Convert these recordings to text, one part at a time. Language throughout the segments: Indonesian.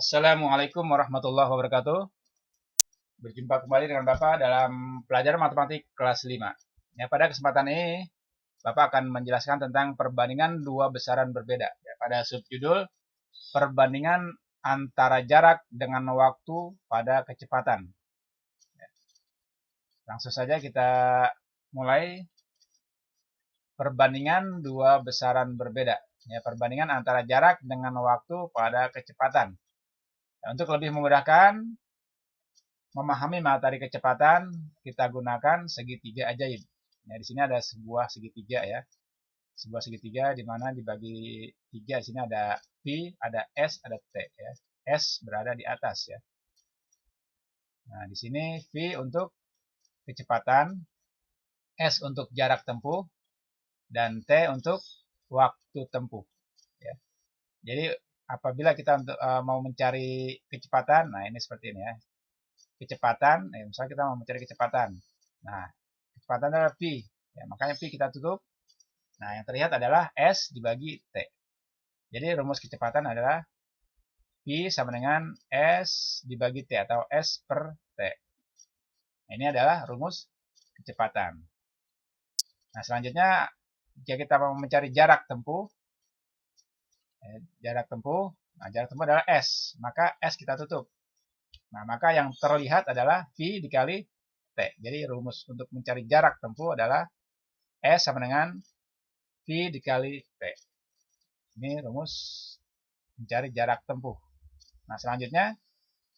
Assalamualaikum warahmatullahi wabarakatuh. Berjumpa kembali dengan Bapak dalam pelajaran matematik kelas 5. Ya, pada kesempatan ini Bapak akan menjelaskan tentang perbandingan dua besaran berbeda. Ya, pada subjudul perbandingan antara jarak dengan waktu pada kecepatan. Ya, langsung saja kita mulai perbandingan dua besaran berbeda. Ya, perbandingan antara jarak dengan waktu pada kecepatan. Ya, untuk lebih memudahkan memahami materi kecepatan, kita gunakan segitiga ajaib. Nah, di sini ada sebuah segitiga ya. Sebuah segitiga di mana dibagi tiga. Di sini ada V, ada S, ada T ya. S berada di atas ya. Nah, di sini V untuk kecepatan, S untuk jarak tempuh, dan T untuk waktu tempuh ya. Jadi apabila kita mau mencari kecepatan, nah ini seperti ini ya. Kecepatan, misalnya kita mau mencari kecepatan. Nah, kecepatan adalah V. Ya, makanya V kita tutup. Nah, yang terlihat adalah S dibagi T. Jadi rumus kecepatan adalah V sama dengan S dibagi T atau S per T. Nah, ini adalah rumus kecepatan. Nah, selanjutnya jika kita mau mencari jarak tempuh, jarak tempuh adalah S, maka S kita tutup. Nah, maka yang terlihat adalah V dikali T. Jadi rumus untuk mencari jarak tempuh adalah S sama dengan V dikali T. Ini rumus mencari jarak tempuh. Nah, selanjutnya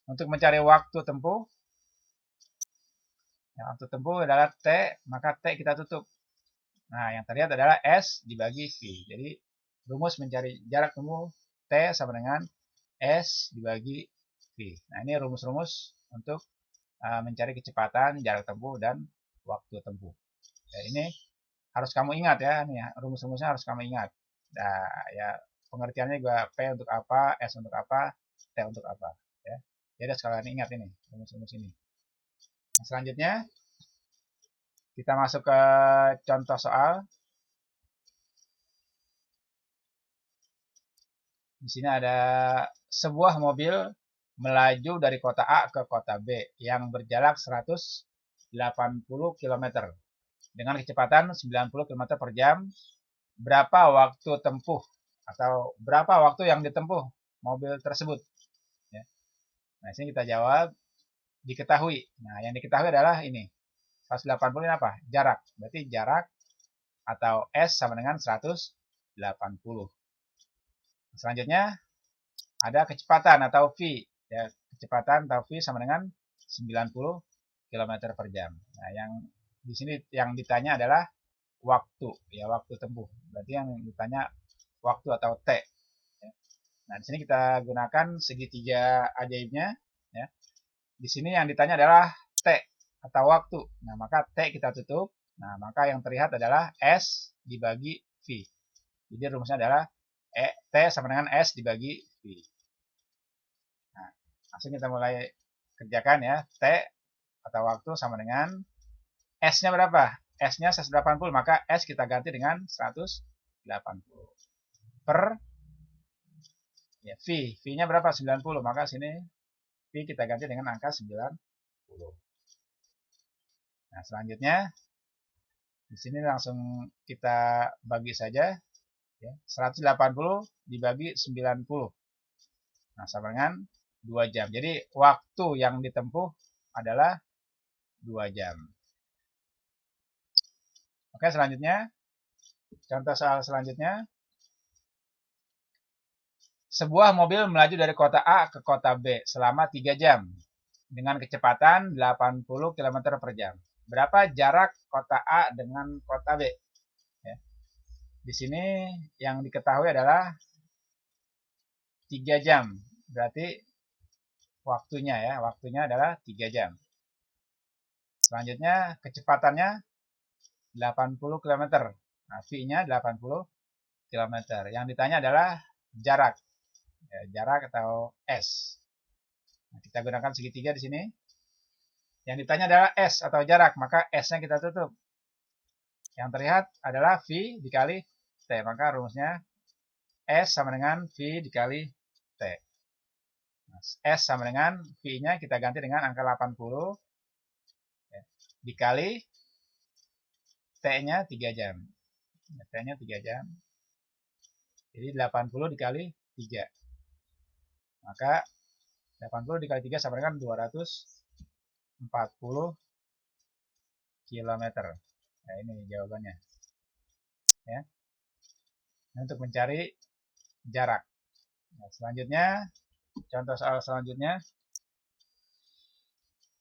untuk mencari waktu tempuh, yang waktu tempuh adalah T, maka T kita tutup. Nah, yang terlihat adalah S dibagi V. Jadi, rumus mencari jarak tempuh T sama dengan S dibagi V. Nah, ini rumus-rumus untuk mencari kecepatan, jarak tempuh, dan waktu tempuh. Ya, ini harus kamu ingat ya, nih rumus-rumusnya harus kamu ingat. Nah, ya pengertiannya juga P untuk apa, S untuk apa, T untuk apa. Ya. Jadi sekalian ingat ini rumus-rumus ini. Nah, selanjutnya kita masuk ke contoh soal. Di sini ada sebuah mobil melaju dari kota A ke kota B yang berjarak 180 km dengan kecepatan 90 km per jam. Berapa waktu tempuh atau berapa waktu yang ditempuh mobil tersebut? Ya. Nah, sini kita jawab diketahui. Nah, yang diketahui adalah ini. 180 ini apa? Jarak. Berarti jarak atau S sama dengan 180. Selanjutnya ada kecepatan atau V. Ya, kecepatan atau V sama dengan 90 km per jam. Nah, yang di sini yang ditanya adalah waktu, ya waktu tempuh. Berarti yang ditanya waktu atau T. Ya. Nah, di sini kita gunakan segitiga ajaibnya. Ya. Di sini yang ditanya adalah T atau waktu. Nah, maka T kita tutup. Nah, maka yang terlihat adalah S dibagi V. Jadi rumusnya adalah T sama dengan S dibagi V. Nah, langsung kita mulai kerjakan ya. T atau waktu sama dengan S-nya berapa? S-nya 180, maka S kita ganti dengan 180. Per ya, V. V-nya berapa? 90, maka sini V kita ganti dengan angka 90. Nah, selanjutnya di sini langsung kita bagi saja ya. 180 dibagi 90. Nah, sama dengan 2 jam. Jadi waktu yang ditempuh adalah 2 jam. Oke, selanjutnya contoh soal selanjutnya. Sebuah mobil melaju dari kota A ke kota B selama 3 jam dengan kecepatan 80 km per jam. Berapa jarak kota A dengan kota B? Ya. Di sini yang diketahui adalah 3 jam. Berarti waktunya ya, waktunya adalah 3 jam. Selanjutnya kecepatannya 80 km. Nah, V-nya 80 km. Yang ditanya adalah jarak. Ya, jarak atau S. Nah, kita gunakan segitiga di sini. Yang ditanya adalah S atau jarak, maka S-nya kita tutup. Yang terlihat adalah V dikali T. Maka rumusnya S sama dengan V dikali T. Nah, S sama dengan V-nya kita ganti dengan angka 80 ya, dikali T-nya 3 jam. T-nya 3 jam. Jadi 80 dikali 3. Maka 80 dikali 3 sama dengan 240 km. Nah, ini jawabannya. Ya. Ini untuk mencari jarak. Nah, selanjutnya, contoh soal selanjutnya.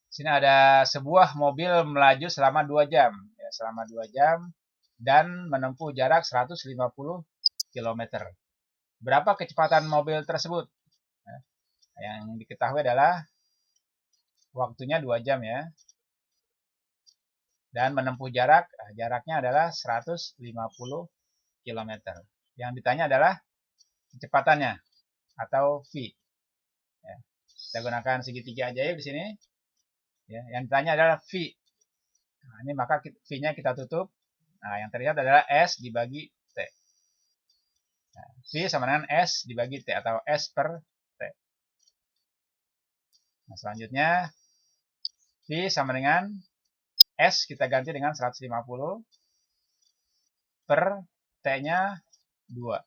Sini ada sebuah mobil melaju selama 2 jam. Ya, selama 2 jam dan menempuh jarak 150 km. Berapa kecepatan mobil tersebut? Nah, yang diketahui adalah waktunya 2 jam ya. Dan menempuh jaraknya adalah 150 km. Yang ditanya adalah kecepatannya atau V. Ya. Kita gunakan segitiga ajaib di sini. Ya, yang ditanya adalah V. Nah, ini maka V-nya kita tutup. Nah, yang terlihat adalah S dibagi T. Nah, V sama dengan S dibagi T atau S per T. Nah, selanjutnya V sama dengan S kita ganti dengan 150 per T-nya 2.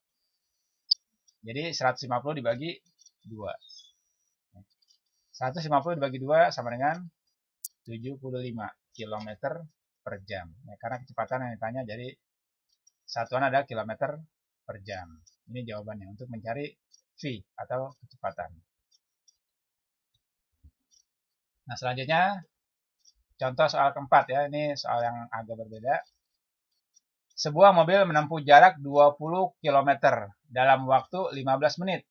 Jadi 150 dibagi 2. 150 dibagi 2 sama dengan 75 km per jam. Ya, karena kecepatan yang ditanya jadi satuan adalah kilometer per jam. Ini jawabannya untuk mencari V atau kecepatan. Nah, selanjutnya contoh soal keempat ya. Ini soal yang agak berbeda. Sebuah mobil menempuh jarak 20 km dalam waktu 15 menit.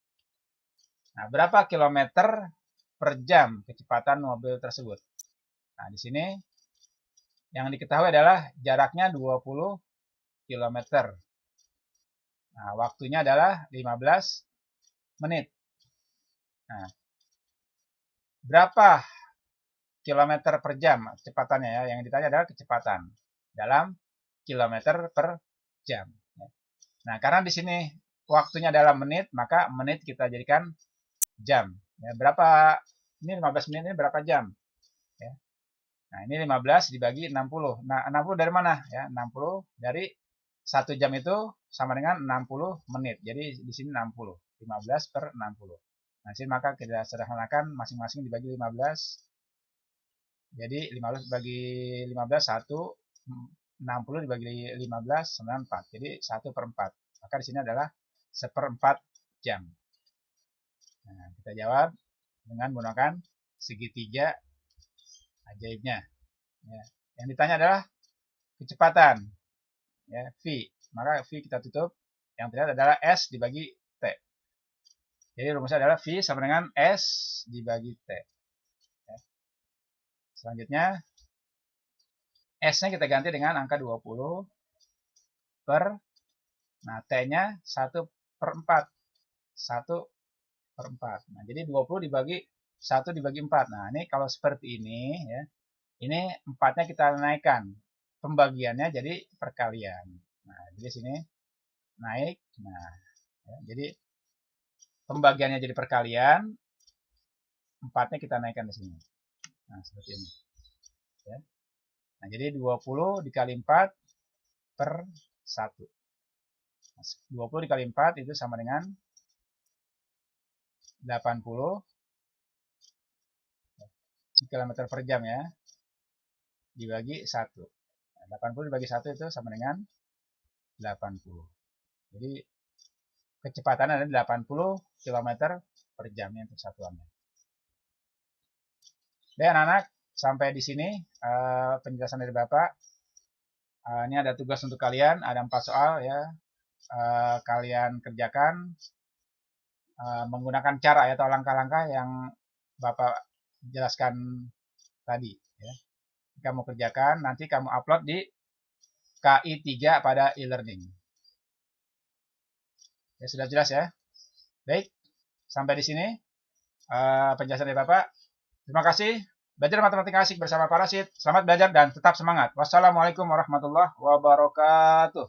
Nah, berapa kilometer per jam kecepatan mobil tersebut? Nah, di sini yang diketahui adalah jaraknya 20 km. Nah, waktunya adalah 15 menit. Nah, berapa kilometer per jam kecepatannya ya? Yang ditanya adalah kecepatan dalam kilometer per jam. Nah, karena di sini waktunya dalam menit, maka menit kita jadikan jam. Ya, berapa ini 15 menit ini berapa jam? Ya. Nah, ini 15 dibagi 60. Nah, 60 dari mana? Ya, 60 dari 1 jam itu sama dengan 60 menit. Jadi di sini 60. 15 per 60. Nah, sini maka kita sederhanakan masing-masing dibagi 15. Jadi 15 bagi 15 1, 60 dibagi 15 sama dengan 4. Jadi 1 per 4. Maka di sini adalah 1/4 jam. Nah, kita jawab dengan menggunakan segitiga ajaibnya. Ya. Yang ditanya adalah kecepatan, ya, V. Maka V kita tutup. Yang terlihat adalah S dibagi T. Jadi rumusnya adalah V sama dengan S dibagi T. Ya. Selanjutnya, S-nya kita ganti dengan angka 20 per, nah T-nya 1/4. 1/4. Nah, jadi 20 dibagi 1 dibagi 4. Nah, ini kalau seperti ini ya. Ini 4-nya kita naikkan. Pembagiannya jadi perkalian. Nah, jadi sini naik. Nah, ya, jadi pembagiannya jadi perkalian. 4-nya kita naikkan di sini. Nah, seperti ini. Ya. Nah, jadi 20 dikali 4 per 1. Nah, 20 dikali 4 itu sama dengan 80 km per jam ya. Dibagi 1. Nah, 80 dibagi 1 itu sama dengan 80. Jadi kecepatan adalah 80 km per jamnya untuk satuannya. Baik anak-anak, sampai di sini penjelasan dari Bapak. Ini ada tugas untuk kalian, ada 4 soal ya. Kalian kerjakan menggunakan cara atau langkah-langkah yang Bapak jelaskan tadi. Ya. Kamu kerjakan, nanti kamu upload di KI 3 pada e-learning. Ya, sudah jelas ya. Baik, sampai di sini penjelasan dari Bapak. Terima kasih. Belajar matematika asik bersama Parasit. Selamat belajar dan tetap semangat. Wassalamualaikum warahmatullahi wabarakatuh.